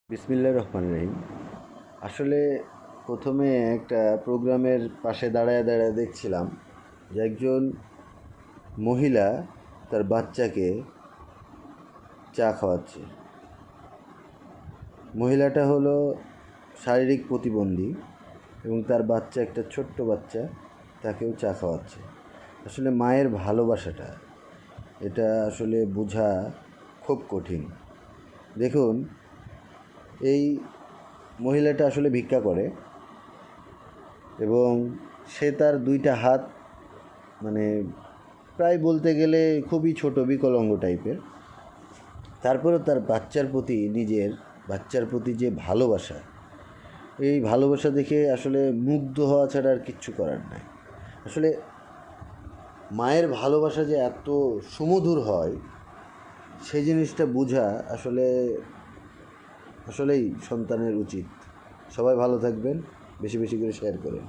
বিসমিল্লাহির রহমানির রহিম। আসলে প্রথমে একটা প্রোগ্রামের পাশে দাঁড়ায় দেখছিলাম যে একজন মহিলা তার বাচ্চাকে চা খাওয়াচ্ছে। মহিলাটা হলো শারীরিক প্রতিবন্ধী এবং তার বাচ্চা, একটা ছোট্ট বাচ্চা, তাকেও চা খাওয়াচ্ছে। আসলে মায়ের ভালোবাসাটা, এটা আসলে বোঝা খুব কঠিন। দেখুন, এই মহিলাটা আসলে ভিক্ষা করে এবং সে তার দুইটা হাত, মানে প্রায় বলতে গেলে খুবই ছোট, বিকলাঙ্গ টাইপের। তারপরেও তার বাচ্চার প্রতি, নিজের বাচ্চার প্রতি যে ভালোবাসা, এই ভালোবাসা দেখে আসলে মুগ্ধ হওয়া ছাড়া আর কিচ্ছু করার নাই। আসলে মায়ের ভালোবাসা যে এত সুমধুর হয়, সেই জিনিসটা বোঝা আসলেই সন্তানের উচিত। সবাই ভালো থাকবেন, বেশি বেশি করে শেয়ার করেন।